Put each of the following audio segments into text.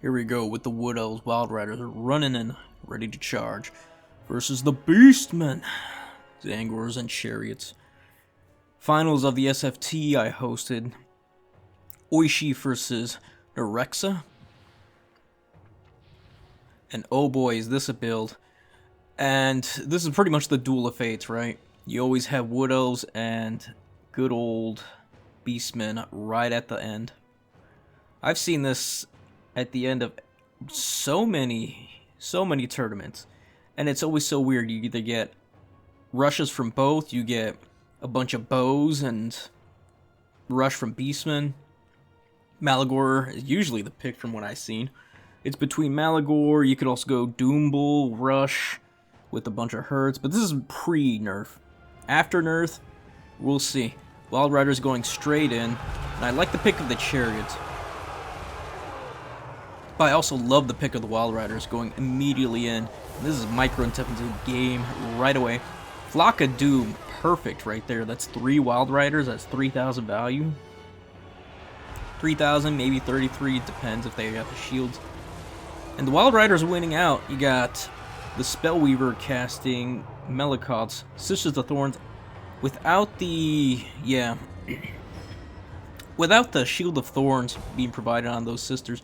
Here we go with the Wood Elves Wild Riders running in, ready to charge, versus the Beastmen, Zangors and Chariots. Finals of the SFT I hosted. Oishi versus Nerexa. And oh boy, is this a build. And this is pretty much the duel of fates, right? You always have Wood Elves and good old Beastmen right at the end. I've seen this at the end of so many tournaments, and it's always so weird. You either get rushes from both, you get a bunch of bows and rush from Beastmen. Malagor is usually the pick from what I've seen. It's between Malagor, you could also go Doombull, Rush with a bunch of herds, but this is pre-nerf. After nerf, we'll see. Wild Riders going straight in, and I like the pick of the Chariots. But I also love the pick of the Wild Riders going immediately in. This is micro-intensive game right away. Flock of Doom, perfect right there. That's 3 Wild Riders, that's 3,000 value. 3,000, maybe 33, depends if they have the shields. And the Wild Riders winning out. You got the Spellweaver casting Melikoth's Sisters of Thorns without the, without the Shield of Thorns being provided on those sisters.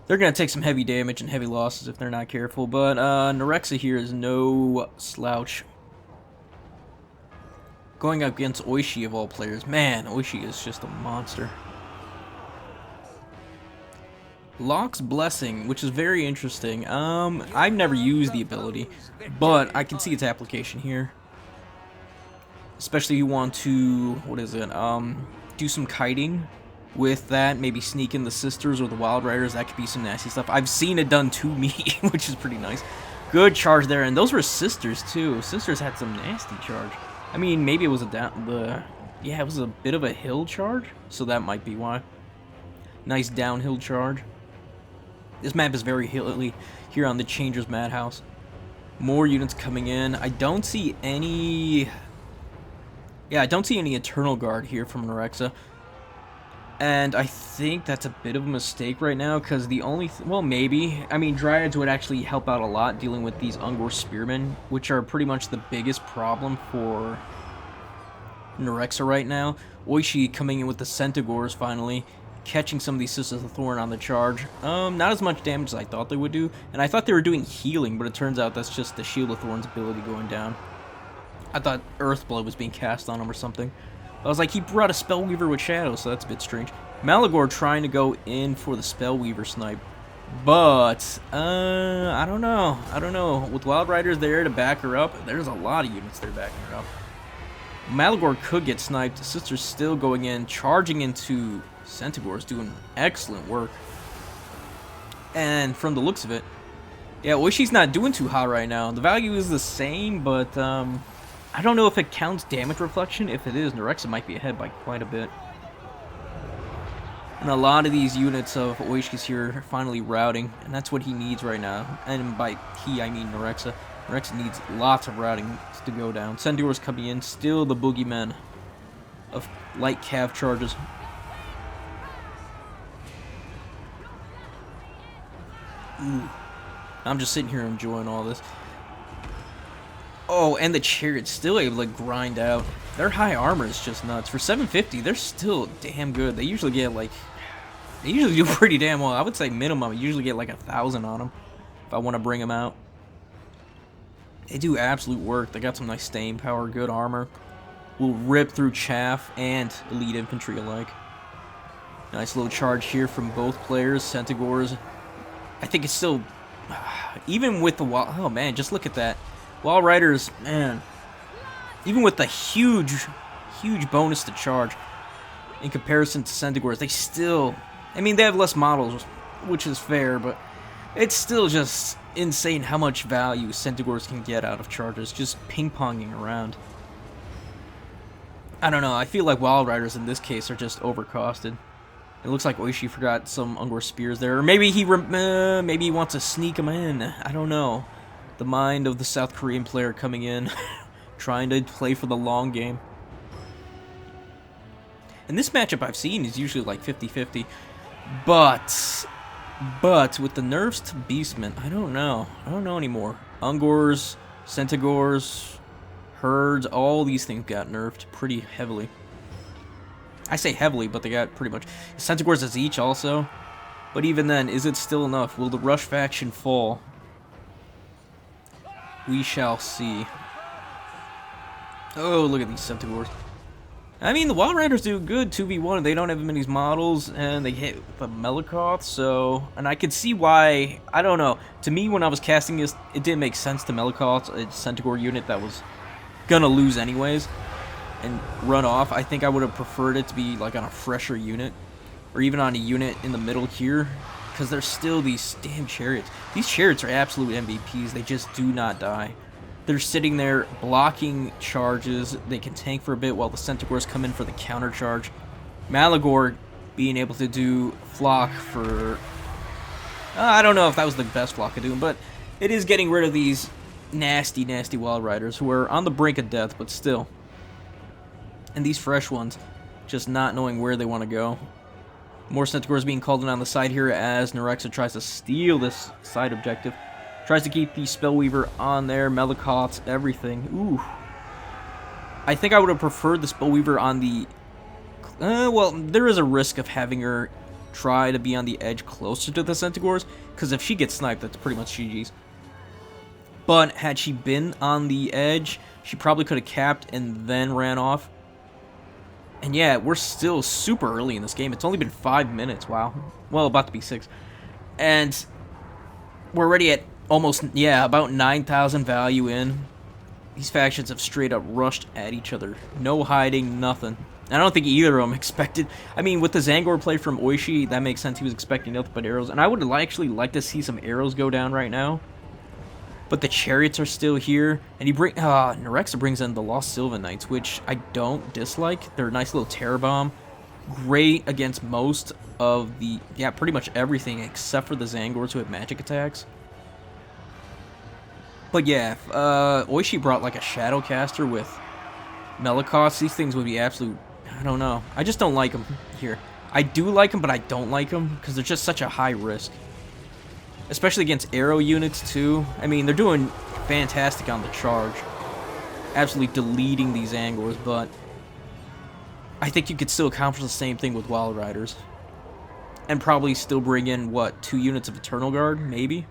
They're going to take some heavy damage and heavy losses if they're not careful, but Nerexa here is no slouch. Going up against Oishi of all players. Man, Oishi is just a monster. Locke's Blessing, which is very interesting. I've never used the ability, but I can see its application here. Especially if you want to, do some kiting with that, maybe sneak in the sisters or the Wild Riders. That could be some nasty stuff. I've seen it done to me, which is pretty nice. Good charge there, and those were sisters too. Sisters had some nasty charge. I mean, maybe it was it was a bit of a hill charge, so that might be why. Nice downhill charge. This map is very hilly here on the Changer's Madhouse. More units coming in. I don't see any Eternal Guard here from Nerexa. And I think that's a bit of a mistake right now, because the only... maybe. I mean, Dryads would actually help out a lot dealing with these Ungor Spearmen, which are pretty much the biggest problem for Nerexa right now. Oishi coming in with the Centaurs finally, catching some of these Sisters of Thorn on the charge. Not as much damage as I thought they would do. And I thought they were doing healing, but it turns out that's just the Shield of Thorn's ability going down. I thought Earthblood was being cast on him or something. I was like, he brought a Spellweaver with Shadow, so that's a bit strange. Malagor trying to go in for the Spellweaver snipe. But, I don't know. With Wild Riders there to back her up, there's a lot of units there backing her up. Malagor could get sniped. The Sister's still going in, charging into Centaurs, doing excellent work. And from the looks of it, yeah, Oishi's not doing too hot right now. The value is the same, but, I don't know if it counts damage reflection. If it is, Nerexa might be ahead by quite a bit. And a lot of these units of Oishi's here are finally routing, and that's what he needs right now. And by he, I mean Nerexa. Nerexa needs lots of routing to go down. Centaurs coming in, still the boogeymen of light cav charges. Ooh. I'm just sitting here enjoying all this. Oh, and the Chariot's still able to grind out. Their high armor is just nuts. For 750, they're still damn good. They usually get they usually do pretty damn well. I would say minimum, I usually get like 1,000 on them if I want to bring them out. They do absolute work. They got some nice staying power, good armor. Will rip through chaff and elite infantry alike. Nice little charge here from both players. Centaurs. I think it's still, even with the wild. Oh man, just look at that. Wild Riders, man, even with the huge bonus to charge in comparison to Centaurs, they still, I mean, they have less models, which is fair, but it's still just insane how much value Centaurs can get out of charges, just ping-ponging around. I don't know, I feel like Wild Riders in this case are just overcosted. It looks like Oishi forgot some Ungor Spears there, or maybe he wants to sneak them in, I don't know. The mind of the South Korean player coming in, trying to play for the long game. And this matchup I've seen is usually like 50-50. But But with the nerfs to Beastmen, I don't know. I don't know anymore. Ungors, Centaurs, Herds, all these things got nerfed pretty heavily. I say heavily, but they got pretty much. Centaurs as each also. But even then, is it still enough? Will the Rush faction fall? We shall see. Oh, look at these Centaurs. I mean, the Wild Riders do good 2v1. They don't have many models, and they hit the Melikoth, so... And I could see why... I don't know. To me, when I was casting this, it didn't make sense to Melikoth, a Centaur unit that was gonna lose anyways, and run off. I think I would have preferred it to be, like, on a fresher unit, or even on a unit in the middle here, because there's still these damn chariots. These chariots are absolute MVPs. They just do not die. They're sitting there blocking charges. They can tank for a bit while the Centaurs come in for the counter charge. Malagor being able to do flock for... I don't know if that was the best flock of doom, but it is getting rid of these nasty, nasty Wild Riders who are on the brink of death, but still. And these fresh ones, just not knowing where they want to go. More Centaurs being called in on the side here as Nerexa tries to steal this side objective. Tries to keep the Spellweaver on there, Melikoths, everything. Ooh. I think I would have preferred the Spellweaver on the... well, there is a risk of having her try to be on the edge closer to the Centaurs, because if she gets sniped, that's pretty much GG's. But had she been on the edge, she probably could have capped and then ran off. And yeah, we're still super early in this game. It's only been 5 minutes, wow. Well, about to be 6. And we're already at almost, yeah, about 9,000 value in. These factions have straight up rushed at each other. No hiding, nothing. I don't think either of them expected... I mean, with the Zangor play from Oishi, that makes sense. He was expecting nothing but arrows. And I would actually like to see some arrows go down right now. But the chariots are still here. And he Nerexa brings in the Lost Sylvan Knights, which I don't dislike. They're a nice little terror bomb. Great against most of the... yeah, pretty much everything except for the Zangors who have magic attacks. But yeah, if Oishi brought like a Shadowcaster with Melikoths, these things would be absolute... I don't know. I just don't like them here. I do like them, but I don't like them because they're just such a high risk. Especially against arrow units too. I mean, they're doing fantastic on the charge. Absolutely deleting these Angors, but I think you could still accomplish the same thing with Wild Riders. And probably still bring in, what, 2 units of Eternal Guard, maybe?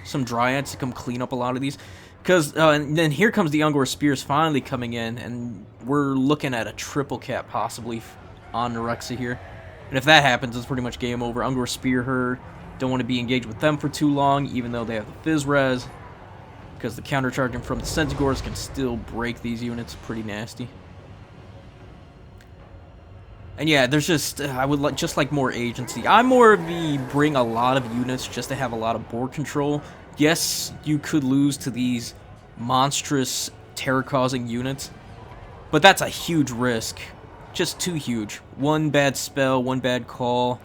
Some Dryads to come clean up a lot of these. Because, and then here comes the Ungor Spears finally coming in, and we're looking at a triple cap possibly on Nerexa here. And if that happens, it's pretty much game over. Ungor Spear her. Don't want to be engaged with them for too long, even though they have the Fizz Res. Because the countercharging from the Centaurs can still break these units pretty nasty. And yeah, there's just, I would just like more agency. I'm more of the bring a lot of units just to have a lot of board control. Yes, you could lose to these monstrous terror-causing units, but that's a huge risk. Just too huge. One bad spell, one bad call.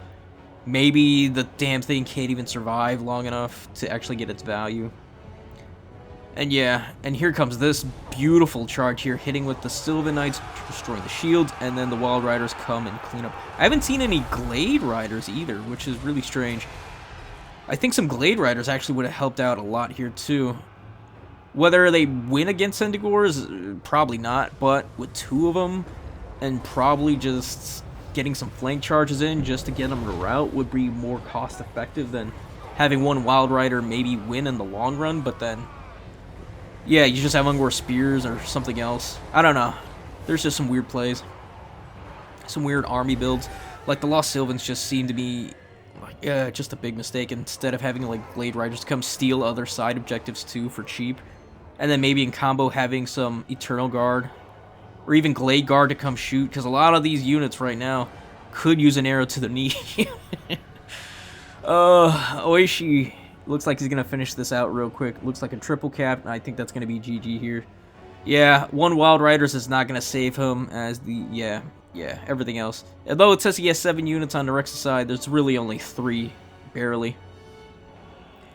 Maybe the damn thing can't even survive long enough to actually get its value. And yeah, and here comes this beautiful charge here, hitting with the Sylvan Knights, destroying the shields, and then the Wild Riders come and clean up. I haven't seen any Glade Riders either, which is really strange. I think some Glade Riders actually would have helped out a lot here too. Whether they win against Centaurs, probably not, but with 2 of them, and probably just getting some flank charges in just to get them to rout would be more cost effective than having one Wild Rider maybe win in the long run, but then... yeah, you just have Ungor Spears or something else. I don't know. There's just some weird plays. Some weird army builds. Like, the Lost Sylvans just seem to be, like, just a big mistake. Instead of having, like, Glade Riders come steal other side objectives, too, for cheap. And then maybe in combo having some Eternal Guard. Or even Glade Guard to come shoot. Because a lot of these units right now could use an arrow to the knee. Oishi... looks like he's going to finish this out real quick. Looks like a triple cap. I think that's going to be GG here. Yeah, 1 Wild Riders is not going to save him as the... yeah, everything else. Although it says he has 7 units on the Rex's side, there's really only 3, barely.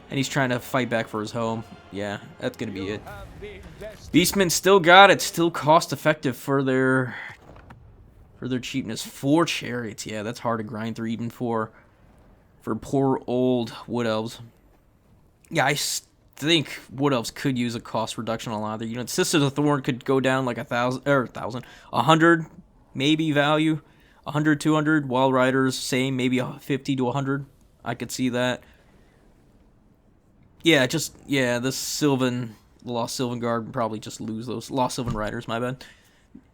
And he's trying to fight back for his home. Yeah, that's going to be it. Beastmen still got it. Still cost effective for their cheapness. 4 chariots. Yeah, that's hard to grind through even for for poor old Wood Elves. Yeah, think Wood Elves could use a cost reduction on a lot of their units. Sisters of Thorn could go down like 100 maybe value. 100, 200. Wild Riders, same, maybe 50 to 100. I could see that. Yeah, the Lost Sylvan Guard would probably just lose those. Lost Sylvan Riders, my bad.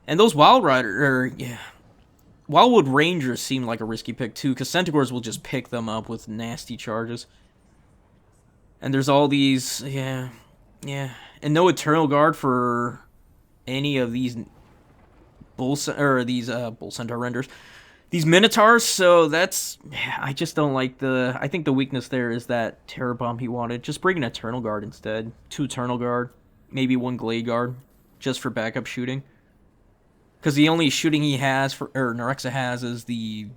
And those Wildwood Rangers seem like a risky pick too, because Centaurs will just pick them up with nasty charges. And there's all these, yeah. And no Eternal Guard for any of these Bull Centaur renders. These Minotaurs, so I just don't like I think the weakness there is that Terror Bomb he wanted. Just bring an Eternal Guard instead. 2 Eternal Guard, maybe 1 Glade Guard, just for backup shooting. Because the only shooting he has, Nerexa has, is the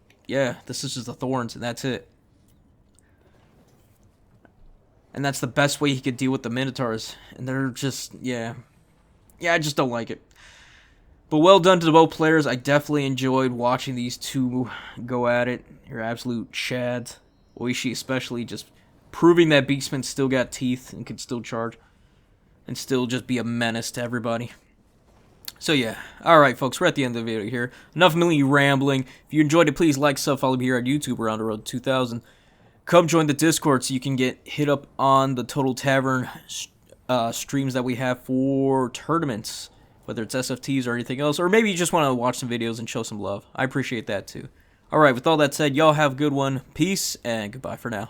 Sisters of Thorns, and that's it. And that's the best way he could deal with the Minotaurs. And they're just, I just don't like it. But well done to both players. I definitely enjoyed watching these two go at it. You're absolute chads. Oishi especially, just proving that Beastmen still got teeth and can still charge. And still just be a menace to everybody. So yeah, alright folks, we're at the end of the video here. Enough of me rambling. If you enjoyed it, please like, sub, follow me here on YouTube around the road to 2,000. Come join the Discord so you can get hit up on the Total Tavern streams that we have for tournaments. Whether it's SFTs or anything else, or maybe you just want to watch some videos and show some love. I appreciate that too. Alright, with all that said, y'all have a good one. Peace, and goodbye for now.